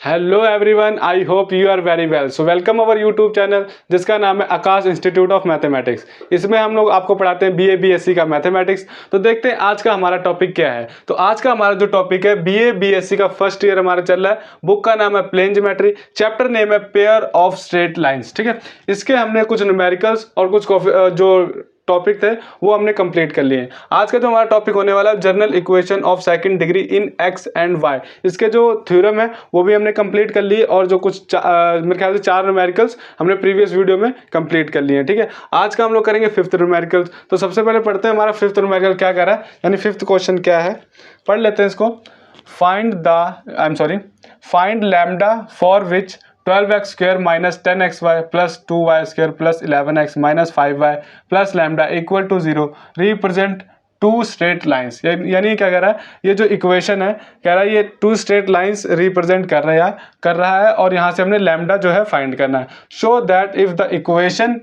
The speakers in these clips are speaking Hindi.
Hello everyone, I hope you are very well. So welcome our YouTube channel जिसका नाम है आकाश इंस्टीट्यूट ऑफ मैथमेटिक्स। इसमें हम लोग आपको पढ़ाते हैं बीए बीएससी का मैथमेटिक्स। तो देखते हैं आज का हमारा टॉपिक क्या है। तो आज का हमारा जो टॉपिक है बीए बीएससी का फर्स्ट ईयर हमारा चल रहा है। बुक का नाम है प्लेन ज्योमेट्री, चैप्टर नेम है पेयर ऑफ स्ट्रेट लाइन्स। ठीक है, इसके हमने कुछ न्यूमेरिकल्स और कुछ जो टॉपिक थे वो हमने कंप्लीट कर लिए हैं। आज का जो हमारा टॉपिक होने वाला है general equation of second degree in x and y. इसके जो थ्योरम है वो भी हमने कंप्लीट कर लिए और जो कुछ मेरे ख्याल से 4 न्यूमेरिकल्स हमने प्रीवियस वीडियो में कंप्लीट कर लिए हैं। ठीक है, आज का हम लोग करेंगे फिफ्थ न्यूमेरिकल्स। तो सबसे पहले पढ़ते हैं हमारा फिफ्थ न्यूमेरिकल क्या कर रहा है, यानी फिफ्थ क्वेश्चन क्या है। पढ़ लेते हैं इसको। Find lambda for which 12x square minus 10xy plus 2y square plus 11x minus 5y plus lambda equal to 0 represent two straight lines. यानी क्या कह रहा है, ये जो इक्वेशन है कह रहा है ये टू स्ट्रेट लाइंस रिप्रेजेंट कर रहा है और यहाँ से हमने लैम्डा जो है फाइंड करना है। Show that if the equation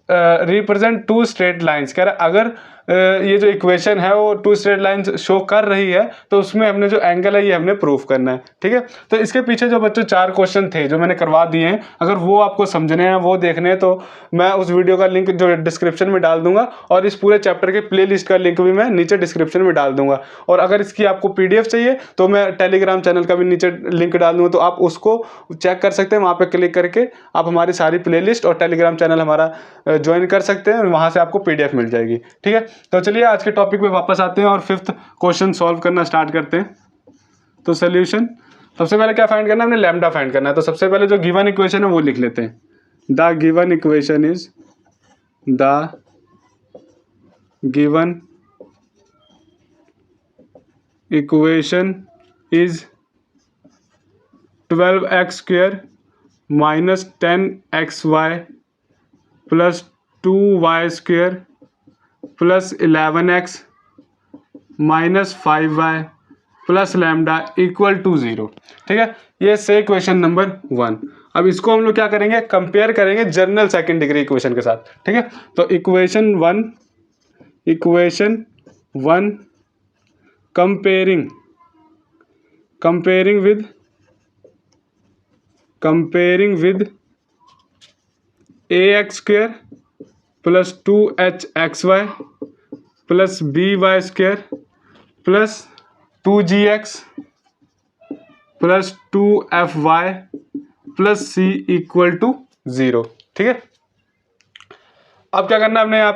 represent two straight lines, कह रहा है अगर ये जो इक्वेशन है वो टू स्ट्रेट लाइंस शो कर रही है तो उसमें हमने जो एंगल है ये हमने प्रूफ करना है। ठीक है, तो इसके पीछे जो बच्चों 4 क्वेश्चन थे जो मैंने करवा दिए हैं, अगर वो आपको समझने हैं वो देखने हैं तो मैं उस वीडियो का लिंक जो डिस्क्रिप्शन में डाल दूंगा और इस पूरे चैप्टर के प्ले लिस्ट का लिंक भी मैं नीचे डिस्क्रिप्शन में डाल दूंगा। और अगर इसकी आपको PDF चाहिए तो मैं टेलीग्राम चैनल का भी नीचे लिंक डाल दूंगा, तो आप उसको चेक कर सकते हैं। वहाँ पर क्लिक करके आप हमारी सारी प्ले लिस्ट और टेलीग्राम चैनल हमारा ज्वाइन कर सकते हैं, वहाँ से आपको PDF मिल जाएगी। ठीक है, तो चलिए आज के टॉपिक पे वापस आते हैं और फिफ्थ क्वेश्चन सॉल्व करना स्टार्ट करते हैं। तो सोल्यूशन, सबसे पहले क्या फाइंड करना है, हमने लैम्डा फाइंड करना है। तो सबसे पहले जो गिवन इक्वेशन है वो लिख लेते हैं। The given equation is 12x square minus 10xy plus 2y square plus 11x minus 5y plus lambda equal to 0। ठीक है, ये से क्वेश्चन नंबर 1। अब इसको हम लोग क्या करेंगे, कंपेयर करेंगे जनरल सेकंड डिग्री इक्वेशन के साथ। ठीक है, तो equation one comparing with ax square plus 2hxy plus by square plus 2gx plus 2fy plus c equal to 0। ठीक है, अब क्या करना है हमने यहाँ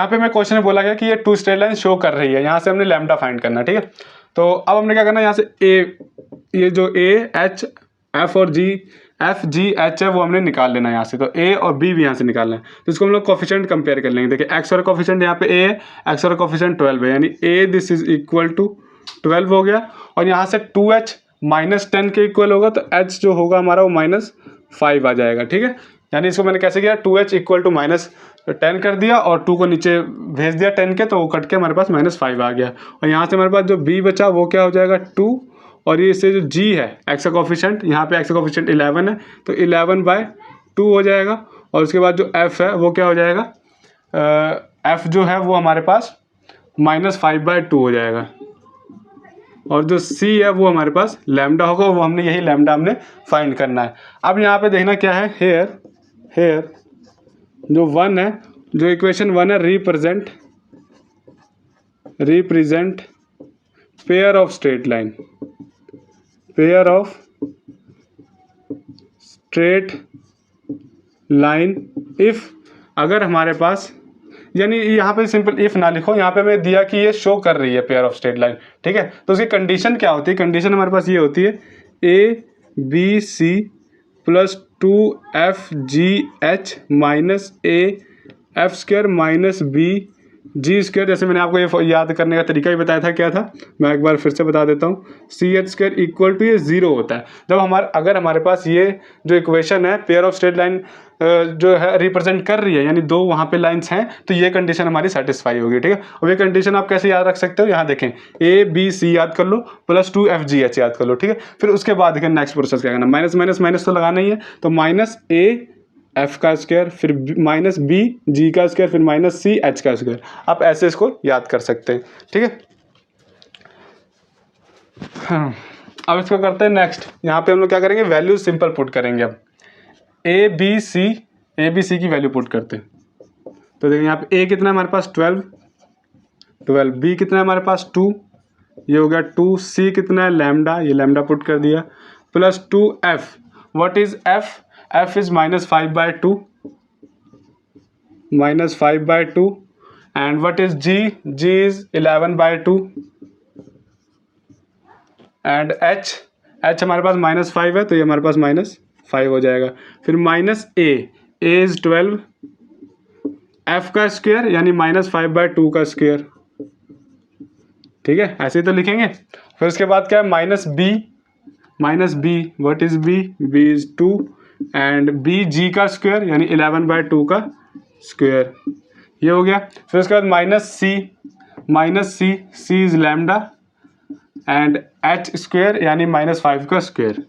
पे मैं क्वेश्चन में बोला गया कि ये टू स्ट्रेट लाइन शो कर रही है, यहाँ से हमने लैम्डा फाइंड करना है। ठीक है, तो अब हमने क्या करना है, यहाँ से ये जो a h f और f g h है वो हमने निकाल लेना है यहाँ से। तो a और b भी यहाँ से निकालना है, तो इसको हम लोग कोफिशिएंट कंपेयर कर लेंगे। देखिए x और कोफिशिएंट यहाँ पे a है, x और कोफिशिएंट 12 है, यानी a this is equal to 12 हो गया। और यहाँ से 2h माइनस 10 के इक्वल होगा, तो h जो होगा हमारा वो माइनस 5 आ जाएगा। ठीक है, यानी इसको मैंने कैसे किया, 2h इक्वल टू माइनस 10 कर दिया और 2 को नीचे भेज दिया 10 के, तो वो कट के हमारे पास माइनस 5 आ गया। और यहाँ से हमारे पास जो b बचा वो क्या हो जाएगा 2, और ये इससे जो g है x का कोफिशिएंट, यहाँ पे x का कोफिशिएंट 11 है तो 11/2 हो जाएगा। और उसके बाद जो f है वो क्या हो जाएगा, f जो है वो हमारे पास माइनस 5/2 हो जाएगा। और जो c है वो हमारे पास लैम्डा होगा, वो हमने यही लैम्डा हमने फाइंड करना है। अब यहाँ पे देखना क्या है, हेयर जो 1 है, जो इक्वेशन 1 है represent pair of straight line if, अगर हमारे पास, यानी यहाँ पे सिंपल इफ ना लिखो, यहाँ पे मैं दिया कि ये शो कर रही है पेयर ऑफ स्ट्रेट लाइन। ठीक है, तो उसकी कंडीशन क्या होती है, कंडीशन हमारे पास ये होती है ABC plus 2FGH minus AF square minus BG square. जैसे मैंने आपको ये याद करने का तरीका ही बताया था, क्या था मैं एक बार फिर से बता देता हूँ। CH स्क्वायर इक्वल टू ये 0 होता है जब अगर हमारे पास ये जो इक्वेशन है पेयर ऑफ स्ट्रेट लाइन जो है रिप्रेजेंट कर रही है, यानी 2 वहाँ पे लाइंस हैं, तो ये कंडीशन हमारी सेटिस्फाई होगी। ठीक है, और ये कंडीशन आप कैसे याद रख सकते हो, यहाँ देखें ABC याद कर लो प्लस 2FGH याद कर लो। ठीक है, फिर उसके बाद देखें नेक्स्ट प्रोसेस क्या करना, माइनस माइनस माइनस तो लगाना ही है, तो माइनस AF का स्क्वायर फिर माइनस BG का स्क्वायर फिर माइनस CH का स्क्वायर। आप ऐसे इसको याद कर सकते हैं। ठीक है, हाँ, अब इसको करते हैं नेक्स्ट। यहाँ पे हम लोग क्या करेंगे, वैल्यू सिंपल पुट करेंगे। अब ए बी सी की वैल्यू पुट करते हैं। तो देखिए यहाँ पे ए कितना है हमारे पास 12, बी कितना है हमारे पास 2, ये हो गया 2, सी कितना है लैम्डा, ये लैम्डा पुट कर दिया, plus 2 f. What is f? F is -5/2, -5/2। And what is g? G is 11/2। And h हमारे पास -5 है, तो ये हमारे पास -5 हो जाएगा। फिर माइनस ए इज 12, एफ का स्क्वायर यानी -5/2 का स्क्वायर। ठीक है, ऐसे ही तो लिखेंगे। फिर उसके बाद क्या है, minus B, what is B? B is 2 and B G का स्क्वायर यानी 11/2 का स्क्वायर, ये हो गया। फिर उसके बाद minus c is lambda and h square यानी -5 का स्क्वायर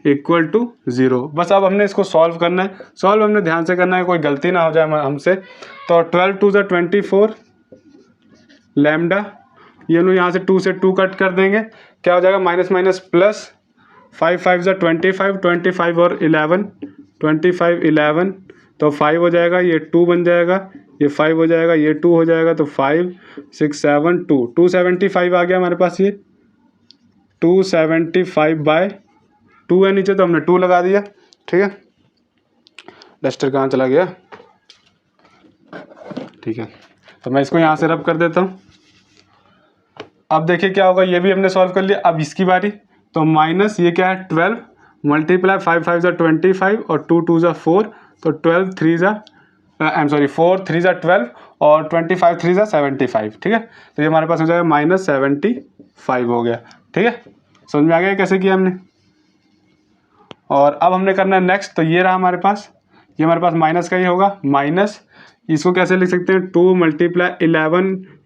इक्वल टू 0। बस अब हमने इसको सॉल्व करना है। सॉल्व हमने ध्यान से करना है, कोई गलती ना हो जाए हमसे। तो 12 2 ज़ा 24 लैम्डा, ये लोग यहाँ से 2 से 2 कट कर देंगे, क्या हो जाएगा माइनस माइनस प्लस, 5 5 ज़ा 25, 25 और 11, 25 11 तो 5 हो जाएगा, ये 2 बन जाएगा, ये 5 हो जाएगा, ये 2 हो जाएगा, तो 5 6 7 2 275 आ गया हमारे पास। ये 275/2 है नीचे, तो हमने 2 लगा दिया। ठीक है, डस्टर कहाँ चला गया? ठीक है, तो मैं इसको यहाँ से रब कर देता हूँ। अब देखिए क्या होगा, ये भी हमने सॉल्व कर लिया। अब इसकी बारी, तो माइनस ये क्या है 12 मल्टीप्लाई 5 5 ज़ा 25 और 2 2 ज़ा 4, तो 4 3 ज़ा 12 और 25 3 ज़ा 75। ठीक है, तो ये हमारे पास हो जाएगा -75 हो गया। ठीक है, समझ में आ गया कैसे किया हमने। और अब हमने करना है नेक्स्ट। तो ये रहा हमारे पास, ये हमारे पास माइनस का ही होगा। माइनस इसको कैसे लिख सकते हैं, 2 मल्टीप्लाई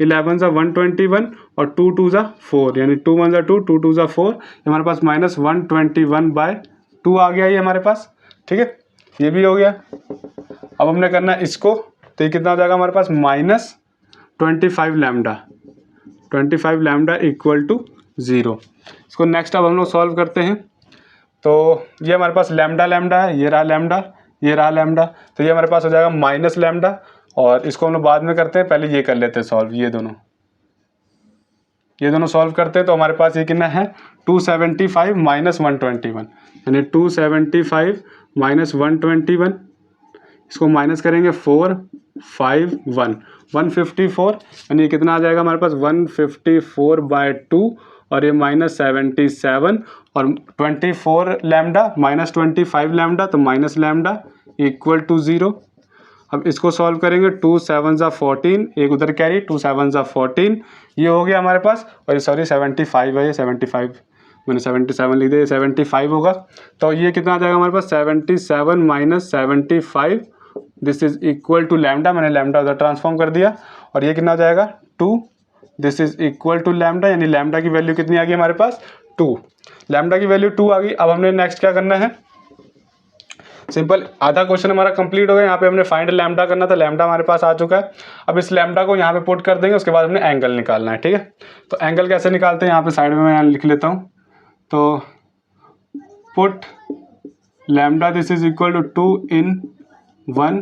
11 ज़ा 121 और 2 2 ज़ा 4 यानी 2 1 ज़ा 2 2 2 ज़ा 4, ये हमारे पास -121/2 आ गया ये हमारे पास। ठीक है, ये भी हो गया। अब हमने करना है इसको, तो ये कितना हो जाएगा हमारे पास -25 लैम्डा इक्वल टू 0। इसको नेक्स्ट अब हम लोग सॉल्व करते हैं। तो ये हमारे पास लैम्डा है, ये रहा लैम्डा, तो ये हमारे पास हो जाएगा माइनस लैम्डा। और इसको हम लोग बाद में करते हैं, पहले ये कर लेते हैं सॉल्व। ये दोनों सॉल्व करते हैं, तो हमारे पास ये कितना है 275 - 121 यानी 275 - 121। इसको माइनस करेंगे 4 5 1 154 यानी ये कितना आ जाएगा हमारे पास 154/2 और ये -77 और 24 लैम्डा -25 लैम्डा, तो माइनस लैम्डा इक्वल टू 0। अब इसको सॉल्व करेंगे, 2 7 ज़ा 14, एक उधर कैरी, 2 7 ज़ा 14, ये हो गया हमारे पास। और सॉरी 75 है, ये 75 मैंने 77 लिख दिया, 75 होगा। तो ये कितना आ जाएगा हमारे पास 77 - 75, this is equal to lambda, मैंने लैम्डा उधर ट्रांसफॉर्म कर दिया। और ये कितना आ जाएगा 2, this is equal to lambda, यानी लैम्डा की वैल्यू कितनी आ गई हमारे पास 2, लैम्डा की वैल्यू 2 आ गई। अब हमने नेक्स्ट क्या करना है, सिंपल आधा क्वेश्चन हमारा कंप्लीट हो गया। यहाँ पे हमने फाइंड लैम्डा करना था, लैम्डा हमारे पास आ चुका है। अब इस लैम्डा को यहाँ पे पुट कर देंगे, उसके बाद हमने एंगल निकालना है। ठीक है, तो एंगल कैसे निकालते हैं, यहाँ पे साइड में मैं लिख लेता हूँ। तो put lambda this is equal to 2 in 1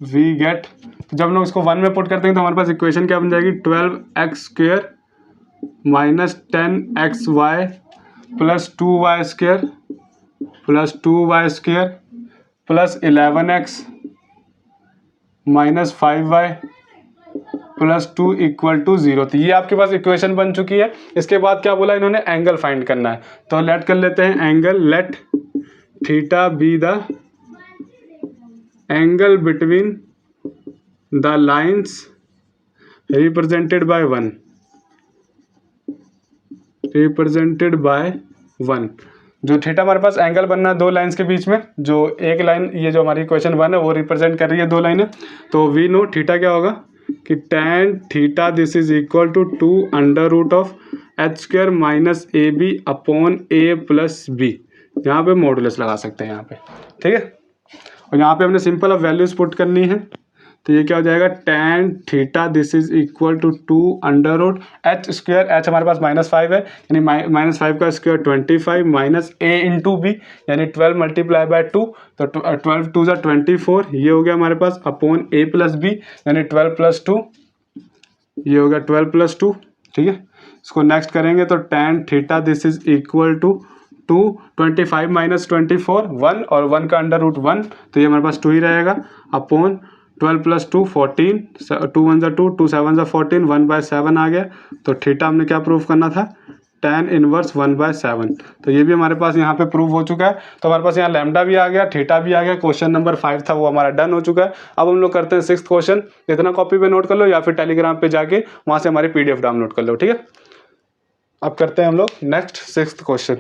we get, जब हम लोग इसको 1 में पुट करते हैं तो हमारे पास इक्वेशन क्या बन जाएगी 12x² - 10xy + 2y² + 2y² + 11x - 5y + 2 equal to 0। तो ये आपके पास इक्वेशन बन चुकी है। इसके बाद क्या बोला इन्होंने, एंगल फाइंड करना है। तो लेट कर लेते हैं angle, let theta be the angle between the lines represented by 1, जो थीटा हमारे पास एंगल बनना है दो लाइन्स के बीच में, जो एक लाइन ये जो हमारी इक्वेशन 1 है वो रिप्रेजेंट कर रही है 2 लाइनें। तो वी नो थीटा क्या होगा कि tan theta this is equal to 2 √h² - AB/a + b, यहाँ पे मॉडुलस लगा सकते हैं यहाँ पे। ठीक है, और यहाँ पे हमने सिंपल अब वैल्यूज पुट करनी है। तो ये क्या हो जाएगा, tan theta this is equal to 2√h², h हमारे पास -5 है, यानी -5 का square 25 minus a into b, यानी 12 मल्टीप्लाई बाय 2, तो 12 2 ज़ा 24, ये हो गया हमारे पास अपॉन a प्लस बी, यानी 12 प्लस 2, ये हो गया 12 प्लस 2। ठीक है, इसको नेक्स्ट करेंगे तो tan theta this is equal to 25 minus 24 1, और 1 का √1, तो ये हमारे पास 2 ही रहेगा, अपॉन 12 प्लस 2 14, 2 1 ज़ा 2, 2 7 ज़ा 14, 1/7 आ गया। तो थीटा हमने क्या प्रूव करना था, tan इनवर्स 1/7। तो ये भी हमारे पास यहाँ पे प्रूव हो चुका है। तो हमारे पास यहाँ लैम्डा भी आ गया, थीटा भी आ गया। क्वेश्चन नंबर 5 था वो हमारा डन हो चुका है। अब हम लोग करते हैं 6th क्वेश्चन। इतना कॉपी पे नोट कर लो या फिर टेलीग्राम पे जाके वहाँ से हमारी PDF डाउनलोड कर लो। ठीक है, अब करते हैं हम लोग नेक्स्ट 6th क्वेश्चन।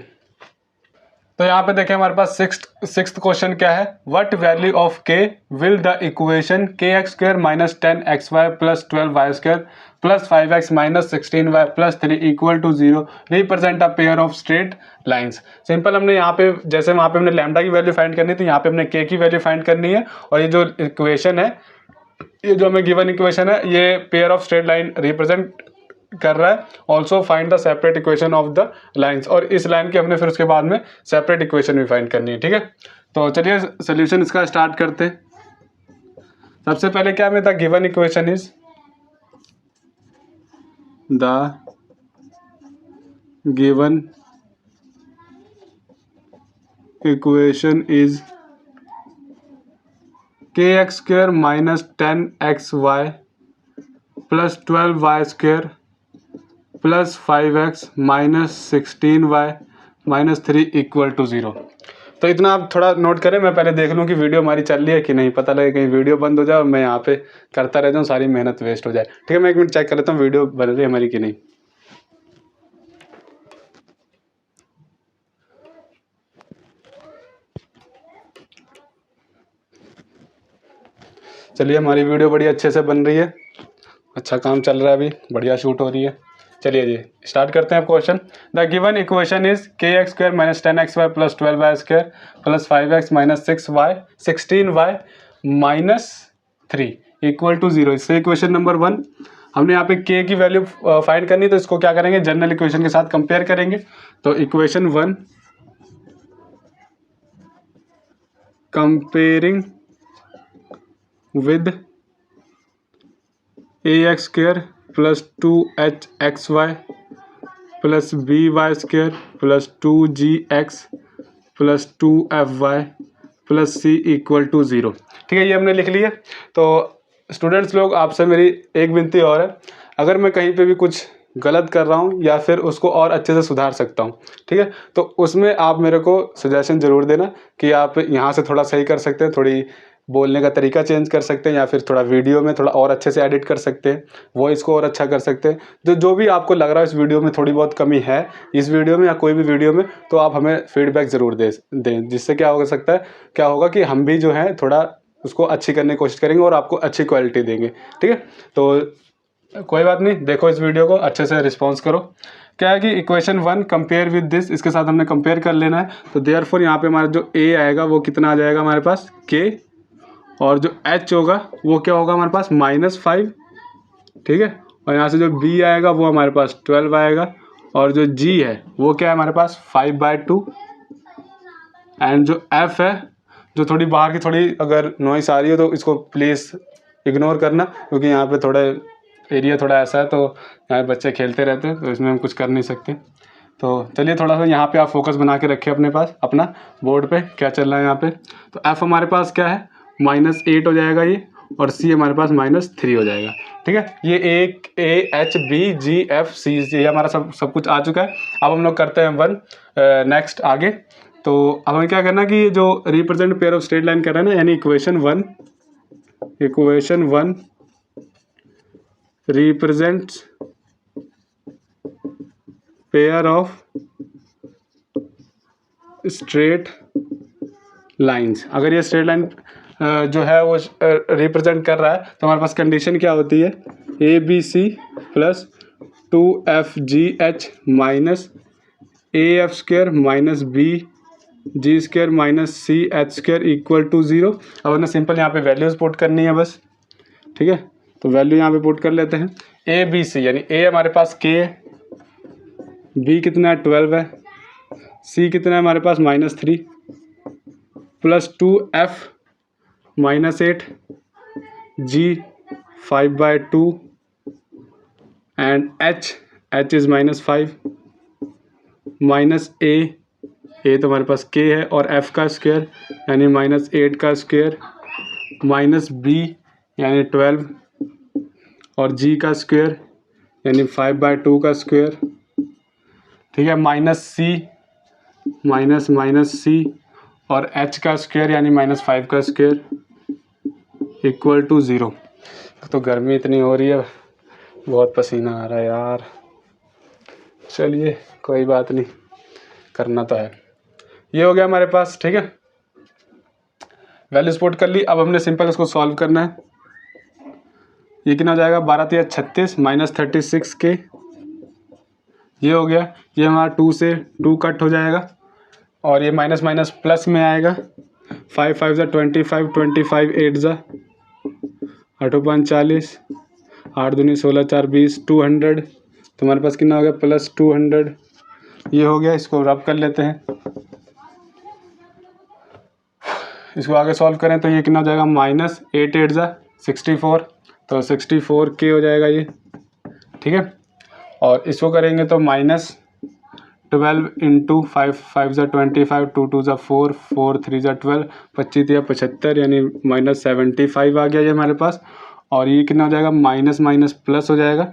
तो यहाँ पे देखें हमारे पास सिक्स्थ क्वेश्चन क्या है, what value of k will the equation kx² minus 10xy plus 12y² plus 5x minus 16y plus 3 equal to 0 represent a pair of straight lines. Simple, हमने यहाँ पे जैसे वहाँ पे हमने लैम्डा की वैल्यू फाइंड करनी थी, यहाँ पे हमने के की वैल्यू फाइंड करनी है। और ये जो इक्वेशन है, ये जो हमें गिवन इक्वेशन है, ये pair of straight line represent कर रहा है। Also find the separate equation of the lines, और इस लाइन की हमने फिर उसके बाद में सेपरेट इक्वेशन भी फाइंड करनी है। ठीक है, तो चलिए सोल्यूशन इसका स्टार्ट करते हैं। सबसे पहले क्या हमें the given equation is the given equation is kx² minus 10xy plus 12y² plus 5x minus 16y minus 3 equal to 0। तो इतना आप थोड़ा नोट करें, मैं पहले देख लूँ कि वीडियो हमारी चल रही है कि नहीं। पता लगे कहीं वीडियो बंद हो जाए और मैं यहाँ पे करता रह जाऊँ, सारी मेहनत वेस्ट हो जाए। ठीक है, मैं 1 मिनट चेक कर लेता हूँ वीडियो बन रही है हमारी कि नहीं। चलिए, हमारी वीडियो बड़ी अच्छे से बन रही है, अच्छा काम चल रहा है, अभी बढ़िया शूट हो रही है। चलिए जी स्टार्ट करते हैं question. The given equation is kx² minus 10xy plus 12y² plus 5x minus 16y minus 3 equal to 0। इससे इक्वेशन नंबर 1 हमने यहाँ पे k की वैल्यू फाइंड करनी, तो इसको क्या करेंगे, जनरल इक्वेशन के साथ कंपेयर करेंगे। तो equation 1 comparing with ax² plus 2hxy plus by² plus 2gx plus 2fy plus c equal to 0। ठीक है, ये हमने लिख लिया। तो स्टूडेंट्स लोग, आपसे मेरी एक विनती और है, अगर मैं कहीं पे भी कुछ गलत कर रहा हूँ या फिर उसको और अच्छे से सुधार सकता हूँ, ठीक है, तो उसमें आप मेरे को सजेशन ज़रूर देना कि आप यहाँ से थोड़ा सही कर सकते हैं, थोड़ी बोलने का तरीका चेंज कर सकते हैं, या फिर थोड़ा वीडियो में थोड़ा और अच्छे से एडिट कर सकते हैं, वॉइस को और अच्छा कर सकते हैं। जो भी आपको लग रहा है इस वीडियो में थोड़ी बहुत कमी है, इस वीडियो में या कोई भी वीडियो में, तो आप हमें फीडबैक ज़रूर दें, जिससे क्या हो सकता है, क्या होगा कि हम भी जो है थोड़ा उसको अच्छी करने की कोशिश करेंगे और आपको अच्छी क्वालिटी देंगे। ठीक है, तो कोई बात नहीं, देखो इस वीडियो को अच्छे से रिस्पॉन्स करो। क्या है कि इक्वेशन 1 कंपेयर विद दिस, इसके साथ हमने कंपेयर कर लेना है। तो देयरफॉर यहाँ पे हमारा जो a आएगा वो कितना आ जाएगा हमारे पास k, और जो h होगा वो क्या होगा हमारे पास -5। ठीक है, और यहाँ से जो b आएगा वो हमारे पास 12 आएगा, और जो g है वो क्या है हमारे पास 5/2, एंड जो f है, जो थोड़ी बाहर की थोड़ी अगर नॉइस आ रही है तो इसको प्लीज़ इग्नोर करना, क्योंकि यहाँ पे थोड़ा एरिया थोड़ा ऐसा है, तो यहाँ बच्चे खेलते रहते हैं, तो इसमें हम कुछ कर नहीं सकते। तो चलिए थोड़ा सा यहाँ पे आप फोकस बना के रखें अपने पास, अपना बोर्ड पे क्या चल रहा है यहाँ पे। तो f हमारे पास क्या है -8 हो जाएगा ये, और c हमारे पास -3 हो जाएगा। ठीक है, ये a h b g f c ये हमारा सब कुछ आ चुका है। अब हम लोग करते हैं 1 नेक्स्ट आगे। तो अब हमें क्या करना कि जो represent pair of straight line कर रहे हैं ना, यानी equation 1 represents pair of straight lines. अगर ये स्ट्रेट लाइन जो है वो रिप्रेजेंट कर रहा है, तो हमारे पास कंडीशन क्या होती है, ABC plus 2FGH minus AF² minus BG² minus CH² equal to 0। अब हमने सिंपल यहाँ पे वैल्यूज पुट करनी है बस। ठीक है। तो वैल्यू यहाँ पे पुट कर लेते हैं। ए बी सी यानी ए हमारे पास के है, बी कितना है 12 है, सी कितना है हमारे पास -3 plus 2f -8 g 5/2 and h is -5 minus A तो हमारे पास k है और f का स्क्वायर यानी -8 का स्क्वायर माइनस b यानी 12 और g का स्क्वायर यानी 5/2 का स्क्वायर, ठीक है, माइनस सी और h का स्क्वायर यानी -5 का स्क्वायर इक्वल टू 0। तो गर्मी इतनी हो रही है, बहुत पसीना आ रहा है यार। चलिए कोई बात नहीं, करना तो है। ये हो गया हमारे पास, ठीक है, वैल्यूज पुट कर ली। अब हमने सिंपल इसको सॉल्व करना है। ये कितना हो जाएगा 12 × 36 -36 के, ये हो गया। ये हमारा 2 से 2 कट हो जाएगा और ये माइनस माइनस प्लस में आएगा। 5 5 ज़ा 25, 25 8 ज़ा 8 5 40, 8 दूनी 16 4 20, 200। तो हमारे पास कितना हो गया +200। ये हो गया, इसको रब कर लेते हैं। इसको आगे सॉल्व करें तो ये कितना हो जाएगा -8 8 ज़ा 64, तो 64 के हो जाएगा ये, ठीक है। और इसको करेंगे तो -12 × 5 5 ज़ा 25, 2 2 ज़ा 4, 4 3 ज़ा 12, 25 × 75 यानी -75 आ गया ये हमारे पास। और ये कितना हो जाएगा माइनस माइनस प्लस हो जाएगा।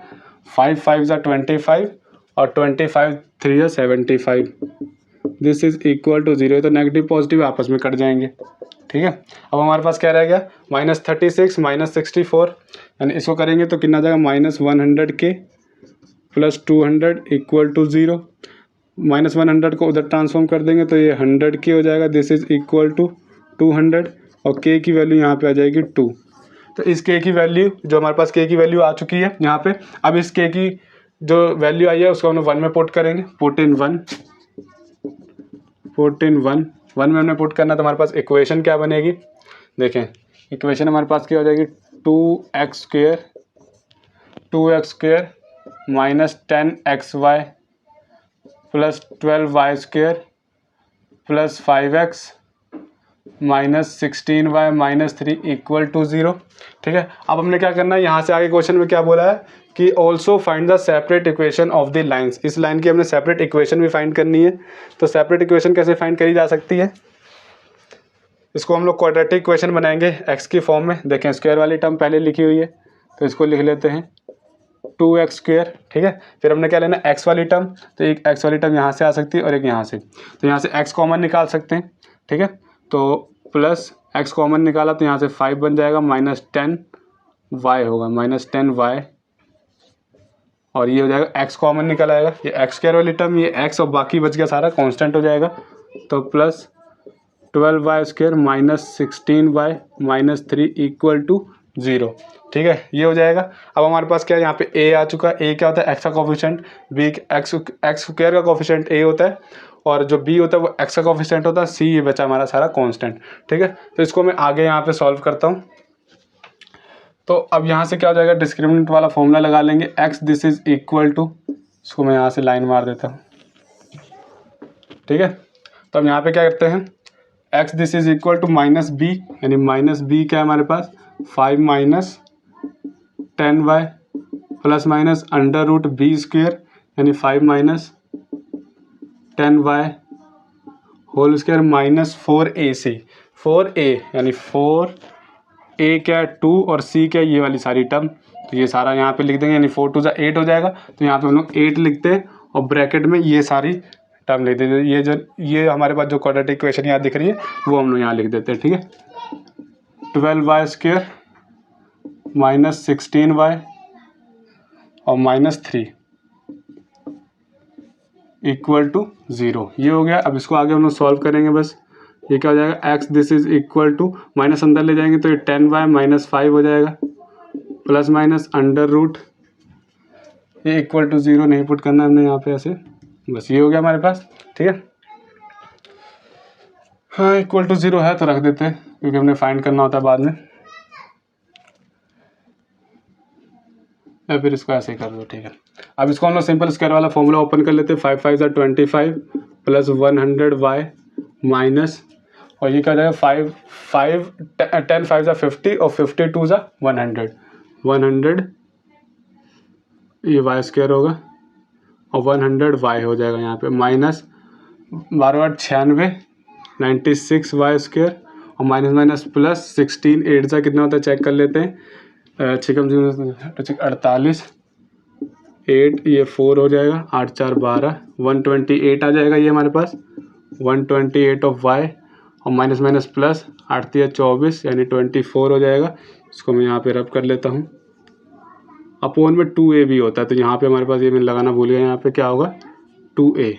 5 5 ज़ा 25 और 25 3 ज़ा 75, दिस इज इक्वल टू 0। तो नेगेटिव पॉजिटिव आपस में कट जाएंगे, ठीक है। अब हमारे पास क्या रह गया -36 -64, यानी इसको करेंगे तो कितना आ जाएगा -100 के प्लस 200 इक्वल टू 0। -100 को उधर ट्रांसफॉर्म कर देंगे तो ये 100 के हो जाएगा, दिस इज इक्वल टू 200 और के की वैल्यू यहाँ पे आ जाएगी 2। तो इस के की वैल्यू, जो हमारे पास के की वैल्यू आ चुकी है यहाँ पे, अब इस के की जो वैल्यू आई है उसको हम 1 में पुट करेंगे। पुट इन 1 में हमने पुट करना, तो हमारे पास इक्वेशन क्या बनेगी, देखें इक्वेशन हमारे पास क्या हो जाएगी 2x square minus 10xy plus 12y square plus 5x minus 16y minus 3 equal to 0, ठीक है। अब हमने क्या करना है, यहाँ से आगे क्वेश्चन में क्या बोला है कि also find the separate equation of the lines. इस लाइन की हमने सेपरेट इक्वेशन भी फाइंड करनी है। तो सेपरेट इक्वेशन कैसे फाइंड करी जा सकती है, इसको हम लोग क्वाड्रेटिक इक्वेशन बनाएंगे x की फॉर्म में। देखें स्क्वायर वाली टर्म पहले लिखी हुई है, तो इसको लिख लेते हैं 2x स्क्वायर, ठीक है। फिर हमने क्या लेना x वाली टर्म, तो एक x वाली टर्म यहाँ से आ सकती है और एक यहाँ से, तो यहाँ से x कॉमन निकाल सकते हैं, ठीक है। तो प्लस x कॉमन निकाला तो यहाँ से 5 बन जाएगा, -10y होगा, -10y, और ये हो जाएगा x कॉमन निकल आएगा, ये x स्क्वायर वाली टर्म, ये x और बाकी बच गया सारा कांस्टेंट हो जाएगा। तो plus 12y square minus 16y minus 3 equal to 0, ठीक है, ये हो जाएगा। अब हमारे पास क्या है, यहाँ पे a आ चुका है। a क्या होता है, x का कोफिशिएंट, b x स्क्वायर का कोफिशिएंट a होता है, और जो b होता है वो x का कोफिशिएंट होता है, c ये बचा हमारा सारा कांस्टेंट, ठीक है। तो इसको मैं आगे यहाँ पे सॉल्व करता हूँ। तो अब यहाँ से क्या हो जाएगा, डिस्क्रिमिनेंट वाला फॉर्मूला लगा लेंगे, x this is equal to, इसको मैं यहाँ से लाइन मार देता हूँ, ठीक है। तो अब यहाँ पे क्या करते हैं, x this is equal to -b, यानी -b क्या है हमारे पास 5 minus 10y plus minus √b square यानी 5 minus 10y whole square minus 4ac, 4a यानी 4a क्या 2 और c क्या ये वाली सारी टर्म, तो ये सारा यहाँ पे लिख देंगे, यानी 4 2 8 हो जाएगा। तो यहाँ पे हम लोग 8 लिखते हैं और ब्रैकेट में ये सारी टर्म लिख देते। ये हमारे पास जो क्वाड्रेटिक इक्वेशन यहाँ दिख रही है वो हम लोग यहाँ लिख देते हैं, ठीक है। 12y स्क्वायर माइनस 16y और माइनस 3 इक्वल टू 0, ये हो गया। अब इसको आगे हम लोग सॉल्व करेंगे बस। ये क्या हो जाएगा, x this is equal to, minus अंदर ले जाएंगे तो ये 10y माइनस 5 हो जाएगा, प्लस माइनस √ ये इक्वल टू 0 नहीं पुट करना हमने यहाँ पे ऐसे, बस ये हो गया हमारे पास, ठीक है। हाँ इक्वल टू 0 है तो रख देते हैं, क्योंकि हमने फाइंड करना होता है बाद में। या फिर इसको ऐसे ही कर दो, ठीक है। अब इसको हम लोग सिंपल स्क्वायर वाला फॉर्मूला ओपन कर लेते हैं। 5 5 ज़ा 25 प्लस 100y माइनस, और ये क्या हो जाएगा 10 5 ज़ा 50 और 52 ज़ा 100 ये वाई स्क्वायर होगा और 100y हो जाएगा यहाँ पे, माइनस 12 8 96 96 वाई स्क्वायर और माइनस माइनस प्लस 16 8 ज़ा कितना होता है चेक कर लेते हैं। छिकम 48 8 ये 4 हो जाएगा, 8 4 12 128 आ जाएगा ये हमारे पास 128 ऑफ y और माइनस माइनस प्लस 8 3 24 यानी 24 हो जाएगा। इसको मैं यहाँ पे रब कर लेता हूँ। अपोन में 2a भी होता है, तो यहाँ पे हमारे पास ये मैंने लगाना भूल गया, यहाँ पे क्या होगा 2a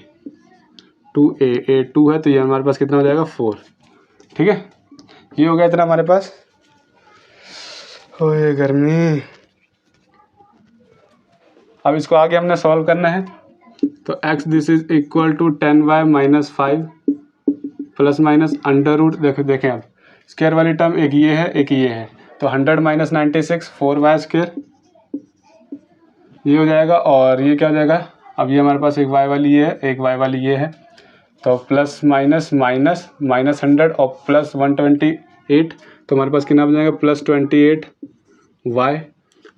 a 2 है, तो ये हमारे पास कितना हो जाएगा 4, ठीक है। ये हो गया इतना हमारे पास। ओए गर्मी। अब इसको आगे हमने सॉल्व करना है, तो x this is equal to 10y minus 5 plus minus under root, देखें अब स्क्वायर वाली टर्म एक ये है एक ये है, तो 100 माइनस 96 4y स्क्वायर ये हो जाएगा, और ये क्या हो जाएगा, अब ये हमारे पास एक y वाली ये है एक y वाली ये है, तो प्लस माइनस माइनस माइनस 100 और प्लस 128, तो हमारे पास कितना बन जाएगा प्लस 28y,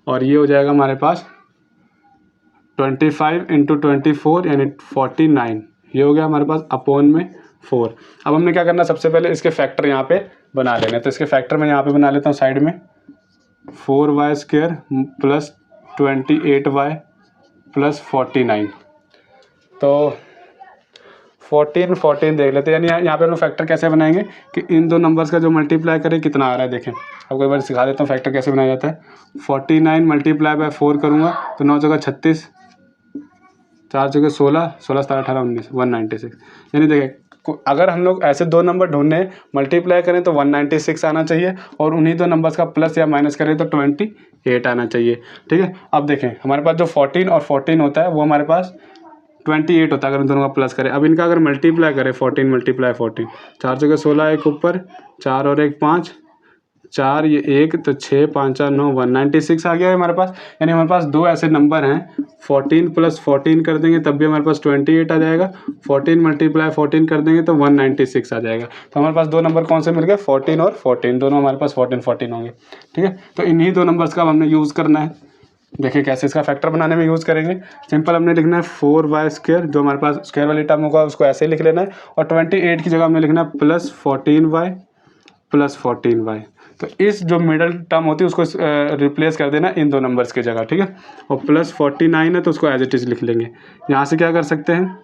और ये हो जाएगा हमारे पास 25 इंटू 24 यानी 49, ये हो गया हमारे पास अपोन में 4। अब हमने क्या करना, सबसे पहले इसके फैक्टर यहाँ पे बना लेने, तो इसके फैक्टर मैं यहाँ पे बना लेता हूँ साइड में, 4y square plus 28y plus 49, तो 14 देख लेते हैं। यानी यहाँ पे हम लोग फैक्टर कैसे बनाएंगे कि इन दो नंबर्स का जो मल्टीप्लाई करें कितना आ रहा है, देखें आपको एक बार सिखा देता हूँ फैक्टर कैसे बनाया जाता है। 49 मल्टीप्लाई बाय 4 करूँगा तो 9 जगह 36, 4 जगह 16, 16 17 18 19 196, यानी देखें अगर हम लोग ऐसे दो नंबर ढूंढने मल्टीप्लाई करें तो 196 आना चाहिए, और उन्हीं दो नंबर्स का प्लस या माइनस करें तो 28 आना चाहिए, ठीक है। अब देखें हमारे पास जो 14 और 14 होता है वो हमारे पास 28 होता है अगर इन दोनों का प्लस करें। अब इनका अगर मल्टीप्लाई करें 14 मल्टीप्लाई 14, 4 जगह 16 एक ऊपर 4 और 1 5, 4 ये 1 तो 6 5 4 9 196 आ गया है हमारे पास। यानी हमारे पास दो ऐसे नंबर हैं, 14 प्लस 14 कर देंगे तब भी हमारे पास 28 आ जाएगा, 14 मल्टीप्लाई 14 कर देंगे तो 196 आ जाएगा। तो हमारे पास दो नंबर कौन से मिल गए 14 और 14, दोनों हमारे पास 14 14 होंगे, ठीक है। तो इन्हीं दो नंबर्स का हमने यूज़ करना है। देखिए कैसे इसका फैक्टर बनाने में यूज़ करेंगे। सिंपल हमने लिखना है 4y स्क्वायर, जो हमारे पास स्क्वायर वाली टर्म होगा उसको ऐसे ही लिख लेना है, और 28 की जगह हमने लिखना है प्लस 14y प्लस 14y। तो इस जो मिडल टर्म होती है उसको रिप्लेस कर देना इन दो नंबर्स की जगह, ठीक है। और प्लस 49 है तो उसको एज इट इज़ लिख लेंगे। यहाँ से क्या कर सकते हैं,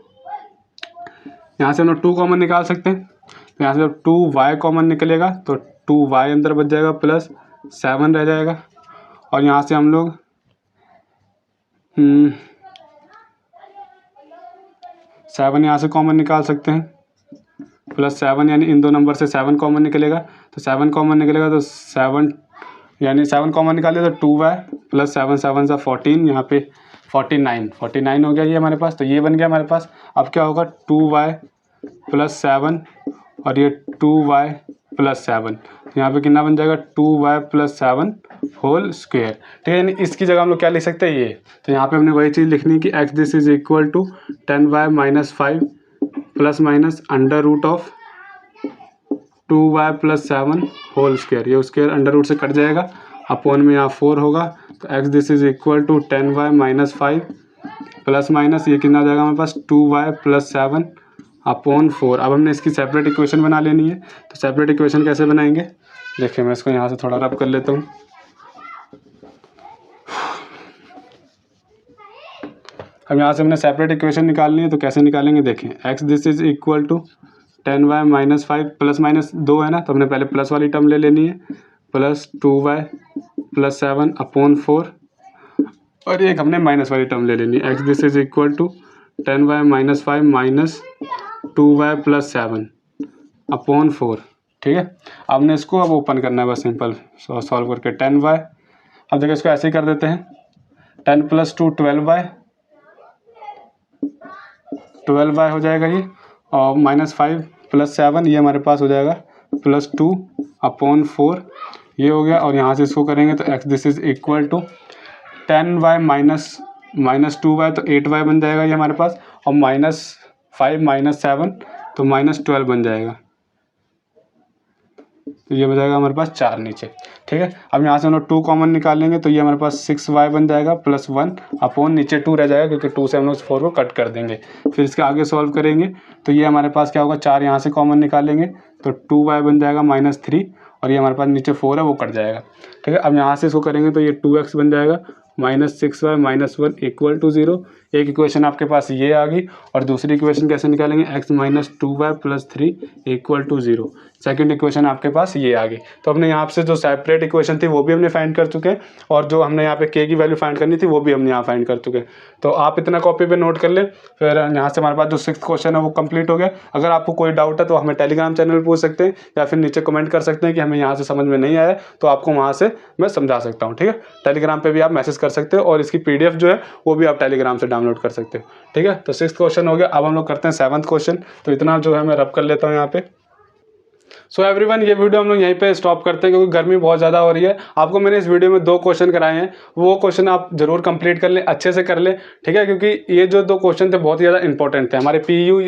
यहाँ से हम लोग 2 कॉमन निकाल सकते हैं, तो यहाँ से जब 2y कॉमन निकलेगा तो 2y अंदर बच जाएगा प्लस 7 रह जाएगा, और यहाँ से हम लोग 7 यहाँ से कॉमन निकाल सकते हैं, प्लस 7 यानी इन दो नंबर से 7 कॉमन निकलेगा, तो 7 कॉमन निकलेगा तो 7 यानी 7 कॉमन निकाले तो 2y प्लस 7 7 सा 14, यहाँ पे 49 हो गया ये हमारे पास। तो ये बन गया हमारे पास। अब क्या होगा 2y प्लस 7 और ये 2y प्लस 7, यहाँ पे कितना बन जाएगा 2y प्लस 7 होल स्क्वायर, ठीक है। यानी इसकी जगह हम लोग क्या लिख सकते हैं ये, तो यहाँ पे हमने वही चीज़ लिखनी कि x this is equal to 10y minus 5 plus minus under root of 2y plus 7 whole square, ये स्क्वायर अंडर रूट से कट जाएगा, अपॉन में यहाँ 4 होगा, तो x this is equal to 10y minus 5 plus minus ये कितना हो जाएगा हमारे पास 2y प्लस 7 अपॉन 4। अब हमने इसकी सेपरेट इक्वेशन बना लेनी है, तो सेपरेट इक्वेशन कैसे बनाएंगे, देखिए मैं इसको यहाँ से थोड़ा रब कर लेता हूँ। अब यहाँ से हमने सेपरेट इक्वेशन निकालनी है, तो कैसे निकालेंगे देखें, x this is equal to 10y minus 5 plus minus 2 है ना, तो हमने पहले प्लस वाली टर्म ले लेनी है, प्लस 2y प्लस 7 अपॉन 4, और एक हमने माइनस वाली टर्म ले लेनी है, x this is equal to 10y minus 5 minus 2y plus 7 upon 4, ठीक है। अब हमने इसको अब ओपन करना है बस सिंपल सॉल्व करके 10y। अब देखिए इसको ऐसे ही कर देते हैं, 10 प्लस 2 12y हो जाएगा ये, और माइनस 5 प्लस 7 ये हमारे पास हो जाएगा प्लस 2 अपॉन 4, ये हो गया। और यहाँ से इसको करेंगे तो x this is equal to 10y minus 2y तो 8y बन जाएगा ये हमारे पास, और -5 - 7 तो -12 बन जाएगा। तो ये बन जाएगा हमारे पास 4 नीचे, ठीक है। अब यहाँ से हम लोग 2 कॉमन निकालेंगे तो ये हमारे पास 6y बन जाएगा प्लस 1 अपॉन नीचे 2 रह जाएगा, क्योंकि 2 से हम लोग 4 को कट कर देंगे। फिर इसके आगे सॉल्व करेंगे तो ये हमारे पास क्या होगा, 4 यहाँ से कॉमन निकालेंगे तो 2y बन जाएगा -3, और ये हमारे पास नीचे 4 है वो कट जाएगा, ठीक है। अब यहाँ से इसको करेंगे तो ये 2x बन जाएगा -6y - 1 = 0। एक इक्वेशन आपके पास ये आ गई, और दूसरी इक्वेशन कैसे निकालेंगे, x - 2y + 3 = 0। सेकंड इक्वेशन आपके पास ये आ गई। तो हमने यहाँ से जो सेपरेट इक्वेशन थी वो भी हमने फाइंड कर चुके हैं, और जो हमने यहाँ पे k की वैल्यू फाइंड करनी थी वो भी हमने यहाँ फाइंड कर चुके हैं। तो आप इतना कॉपी पे नोट कर लें। फिर यहाँ से हमारे पास जो 6th क्वेश्चन है वो कंप्लीट हो गया। अगर आपको कोई डाउट है तो हमें टेलीग्राम चैनल पर पूछ सकते हैं, या फिर नीचे कमेंट कर सकते हैं कि हमें यहाँ से समझ में नहीं आया, तो आपको वहाँ से मैं समझा सकता हूँ, ठीक है। टेलीग्राम पर भी आप मैसेज कर सकते हो, और इसकी PDF जो है वो भी आप टेलीग्राम से डाउनलोड कर सकते हो, ठीक है। तो 6th क्वेश्चन हो गया। अब हम लोग करते हैं 7th क्वेश्चन। तो इतना जो है मैं रब कर लेता हूँ यहाँ पे। सो एवरीवन, ये वीडियो हम लोग यहीं पे स्टॉप करते हैं, क्योंकि गर्मी बहुत ज़्यादा हो रही है। आपको मैंने इस वीडियो में 2 क्वेश्चन कराए हैं, वो क्वेश्चन आप जरूर कंप्लीट कर लें, अच्छे से कर लें, ठीक है। क्योंकि ये जो 2 क्वेश्चन थे बहुत ही ज़्यादा इंपॉर्टेंट थे। हमारे PU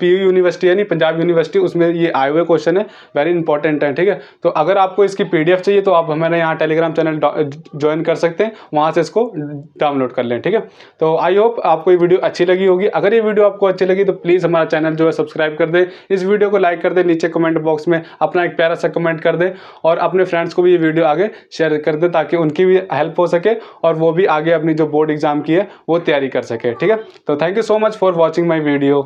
यूनिवर्सिटी है नहीं, पंजाब यूनिवर्सिटी, उसमें ये आए हुए क्वेश्चन है, वेरी इंपॉर्टेंट है, ठीक है। तो अगर आपको इसकी PDF चाहिए तो आप हमारे यहाँ टेलीग्राम चैनल ज्वाइन कर सकते हैं, वहाँ से इसको डाउनलोड कर लें, ठीक है। तो आई होप आपको ये वीडियो अच्छी लगी होगी। अगर ये वीडियो आपको अच्छी लगी तो प्लीज़ हमारा चैनल जो है सब्सक्राइब कर दें, इस वीडियो को लाइक कर दें, नीचे कमेंट बॉक्स में अपना एक प्यारा सा कमेंट कर दें, और अपने फ्रेंड्स को भी ये वीडियो आगे शेयर कर दें, ताकि उनकी भी हेल्प हो सके और वो भी आगे अपनी जो बोर्ड एग्जाम की है वो तैयारी कर सके, ठीक है। तो thank you so much for watching my video.